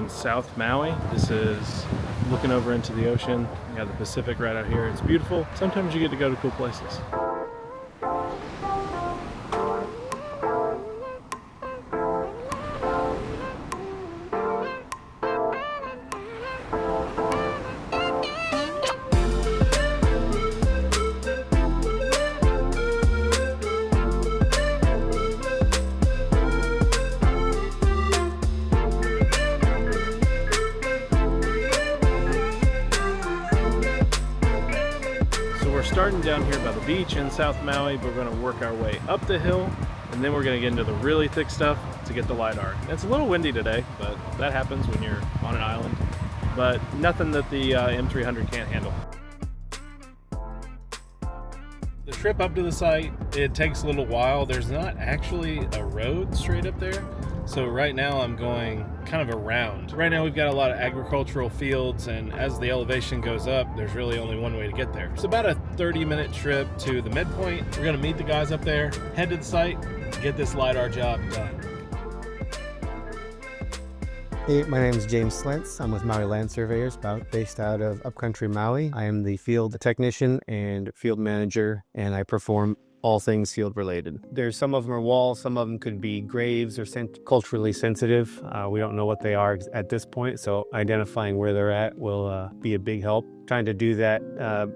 on South Maui. This is looking over into the ocean. You got the Pacific right out here. It's beautiful. Sometimes you get to go to cool places. Starting down here by the beach in South Maui, we're going to work our way up the hill, and then we're going to get into the really thick stuff to get the LiDAR. It's a little windy today, but that happens when you're on an island, but nothing that the M300 can't handle. The trip up to the site, it takes a little while. There's not actually a road straight up there, so right now I'm going kind of around. Right now we've got a lot of agricultural fields, and as the elevation goes up, there's really only one way to get there. It's about a 30-minute trip to the midpoint. We're gonna meet the guys up there, head to the site, get this LiDAR job done. Hey, my name is James Slentz. I'm with Maui Land Surveyors, based out of Upcountry, Maui. I am the field technician and field manager, and I perform all things field related. There's some of them are walls, some of them could be graves or culturally sensitive. We don't know what they are at this point, so identifying where they're at will be a big help. Trying to do that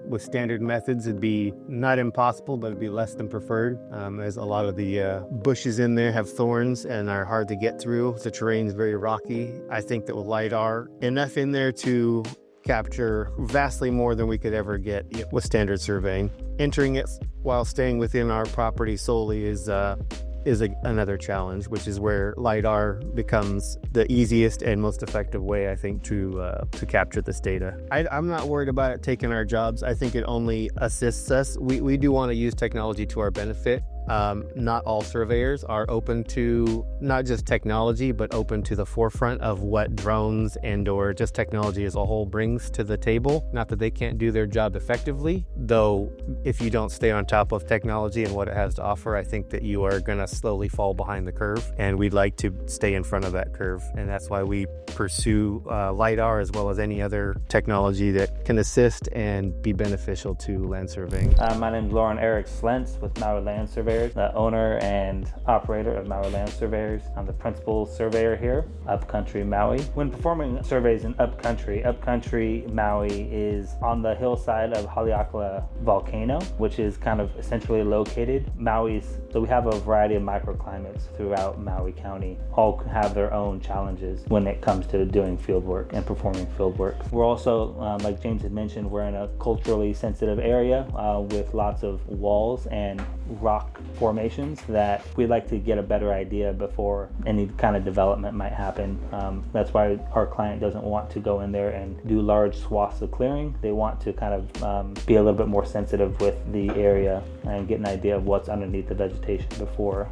with standard methods would be not impossible, but it'd be less than preferred, as a lot of the bushes in there have thorns and are hard to get through. The terrain's very rocky. I think that with LiDAR, enough in there to capture vastly more than we could ever get with standard surveying. Entering it while staying within our property solely is another challenge, which is where LiDAR becomes the easiest and most effective way, I think, to capture this data. I'm not worried about it taking our jobs. I think it only assists us. We do want to use technology to our benefit. Not all surveyors are open to not just technology, but open to the forefront of what drones and or just technology as a whole brings to the table. Not that they can't do their job effectively, though if you don't stay on top of technology and what it has to offer, I think that you are going to slowly fall behind the curve, and we'd like to stay in front of that curve. And that's why we pursue LiDAR as well as any other technology that can assist and be beneficial to land surveying. My name is Lauren Eric Slentz with Maui Land Surveyors, the owner and operator of Maui Land Surveyors. I'm the principal surveyor here, Upcountry, Maui. When performing surveys in Upcountry, Maui is on the hillside of Haleakala volcano, which is kind of essentially located. So we have a variety of microclimates throughout Maui County. All have their own challenges when it comes to doing field work and performing field work. We're also, like James had mentioned, we're in a culturally sensitive area with lots of walls and rock formations that we'd like to get a better idea before any kind of development might happen. That's why our client doesn't want to go in there and do large swaths of clearing. They want to kind of be a little bit more sensitive with the area and get an idea of what's underneath the vegetation before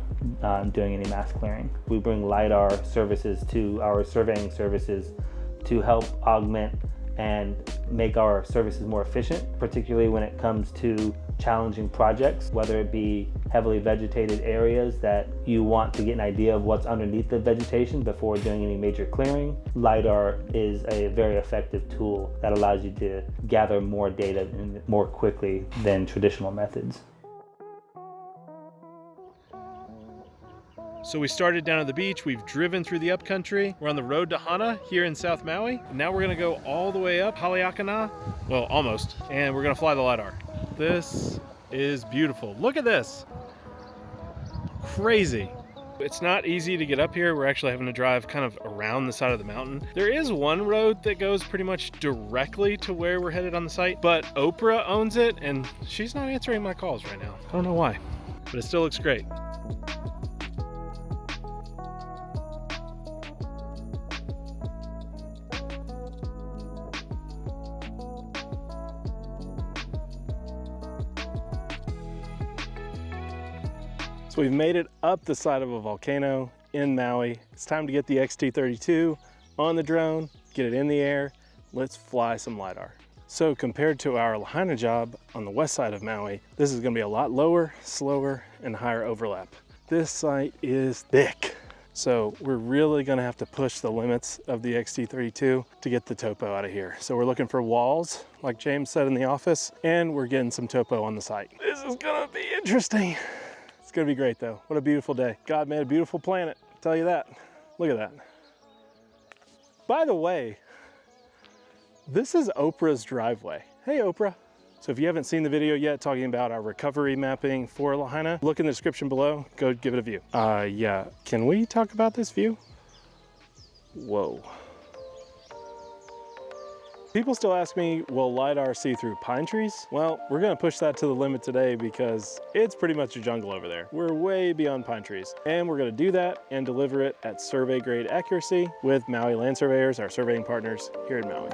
doing any mass clearing. We bring LiDAR services to our surveying services to help augment and make our services more efficient, particularly when it comes to challenging projects, whether it be heavily vegetated areas that you want to get an idea of what's underneath the vegetation before doing any major clearing. LiDAR is a very effective tool that allows you to gather more data more quickly than traditional methods. So we started down at the beach, we've driven through the upcountry, we're on the road to Hana here in South Maui. And now we're gonna go all the way up Haleakala, well, almost, and we're gonna fly the LiDAR. This is beautiful. Look at this. Crazy. It's not easy to get up here. We're actually having to drive kind of around the side of the mountain. There is one road that goes pretty much directly to where we're headed on the site, but Oprah owns it and she's not answering my calls right now. I don't know why, but it still looks great. So we've made it up the side of a volcano in Maui. It's time to get the XT32 on the drone, get it in the air. Let's fly some LiDAR. So compared to our Lahaina job on the west side of Maui, this is gonna be a lot lower, slower, and higher overlap. This site is thick. So we're really gonna have to push the limits of the XT32 to get the topo out of here. So we're looking for walls, like James said in the office, and we're getting some topo on the site. This is gonna be interesting. It's gonna be great though. What a beautiful day. God made a beautiful planet, I'll tell you that. Look at that. By the way, this is Oprah's driveway. Hey Oprah. So if you haven't seen the video yet talking about our recovery mapping for Lahaina, look in the description below, go give it a view. Yeah, can we talk about this view? Whoa. People still ask me, will LiDAR see through pine trees? Well, we're gonna push that to the limit today because it's pretty much a jungle over there. We're way beyond pine trees. And we're gonna do that and deliver it at survey grade accuracy with Maui Land Surveyors, our surveying partners here in Maui.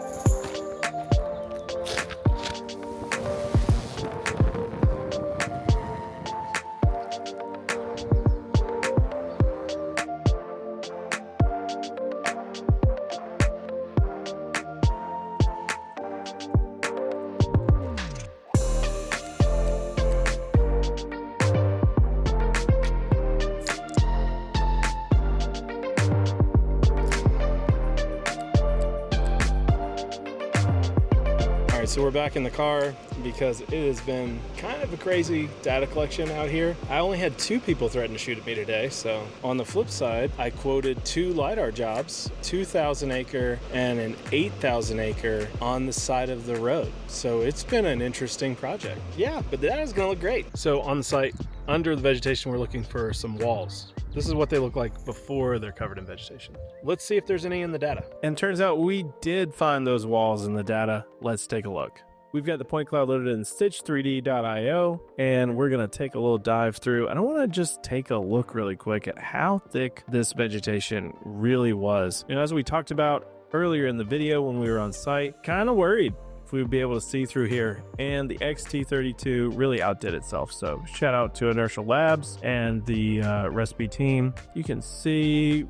So we're back in the car because it has been kind of a crazy data collection out here. I only had 2 people threaten to shoot at me today. So on the flip side, I quoted 2 LiDAR jobs, 2,000 acre and an 8,000 acre on the side of the road. So it's been an interesting project. Yeah, but the data's gonna look great. So on the site, under the vegetation, we're looking for some walls. This is what they look like before they're covered in vegetation. Let's see if there's any in the data. And turns out we did find those walls in the data. Let's take a look. We've got the point cloud loaded in stitch3d.io, and we're gonna take a little dive through. And I wanna just take a look really quick at how thick this vegetation really was. You know, as we talked about earlier in the video when we were on site, kind of worried if we would be able to see through here, and the XT32 really outdid itself. So shout out to Inertial Labs and the RESEPI team. You can see,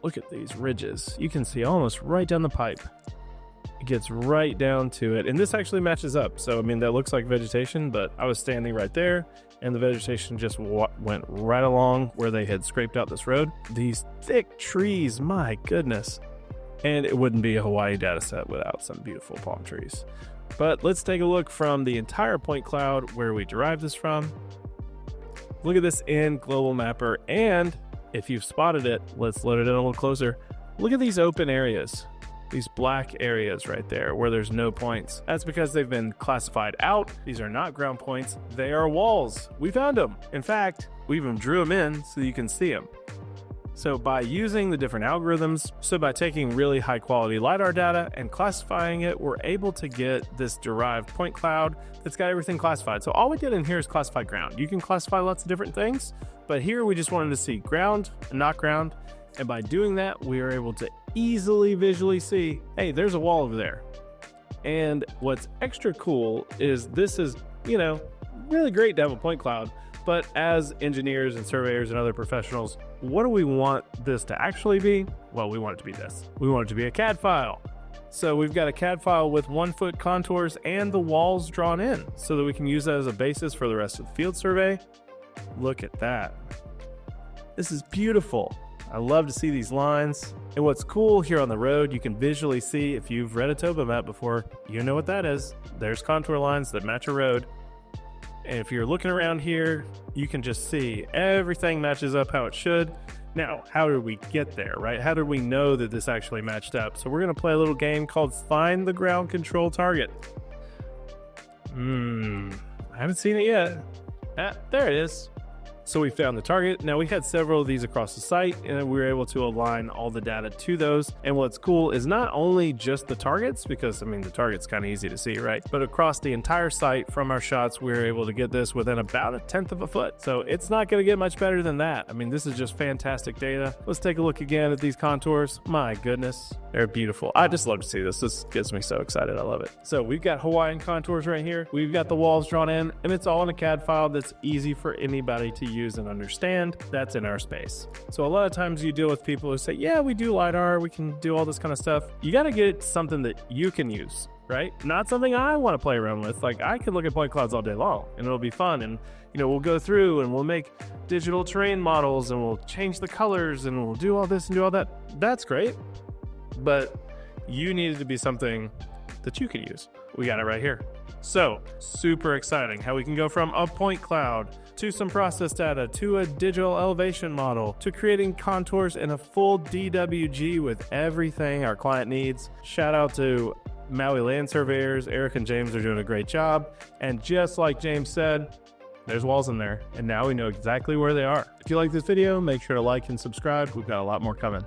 look at these ridges. You can see almost right down the pipe. It gets right down to it, and this actually matches up. So I mean, that looks like vegetation, but I was standing right there and the vegetation just went right along where they had scraped out this road. These thick trees, my goodness. And it wouldn't be a Hawaii data set without some beautiful palm trees. But let's take a look from the entire point cloud where we derived this from. Look at this in Global Mapper, and if you've spotted it, let's load it in a little closer. Look at these open areas, these black areas right there where there's no points. That's because they've been classified out. These are not ground points, they are walls. We found them. In fact, we even drew them in so you can see them. So by using the different algorithms, so by taking really high quality LiDAR data and classifying it, we're able to get this derived point cloud that's got everything classified. So all we did in here is classify ground. You can classify lots of different things, but here we just wanted to see ground and not ground. And by doing that, we are able to easily visually see, hey, there's a wall over there. And what's extra cool is this is, you know, really great to have a point cloud. But as engineers and surveyors and other professionals, what do we want this to actually be? Well, we want it to be this. We want it to be a CAD file. So we've got a CAD file with 1-foot contours and the walls drawn in so that we can use that as a basis for the rest of the field survey. Look at that. This is beautiful. I love to see these lines. And what's cool here on the road, you can visually see, if you've read a topo map before, you know what that is. There's contour lines that match a road. And if you're looking around here, you can just see everything matches up how it should. Now, how did we get there, right? How did we know that this actually matched up? So we're going to play a little game called Find the Ground Control Target. I haven't seen it yet. There it is. So we found the target. Now we had several of these across the site and we were able to align all the data to those. And what's cool is not only just the targets, because I mean, the target's kind of easy to see, right? But across the entire site from our shots, we were able to get this within about 1/10 of a foot. So it's not going to get much better than that. I mean, this is just fantastic data. Let's take a look again at these contours. My goodness, they're beautiful. I just love to see this. This gets me so excited. I love it. So we've got Hawaiian contours right here. We've got the walls drawn in, and it's all in a CAD file that's easy for anybody to use and understand. That's in our space. So a lot of times you deal with people who say, yeah, we do LiDAR, we can do all this kind of stuff. You got to get something that you can use, right? Not something I want to play around with. Like, I could look at point clouds all day long and it'll be fun. And, we'll go through and we'll make digital terrain models and we'll change the colors and we'll do all this and do all that. That's great. But you need it to be something that you can use. We got it right here. So super exciting how we can go from a point cloud to some process data to a digital elevation model to creating contours in a full DWG with everything our client needs. Shout out to Maui Land Surveyors. Eric and James are doing a great job. And just like James said, there's walls in there, and now we know exactly where they are. If you like this video, make sure to like and subscribe. We've got a lot more coming.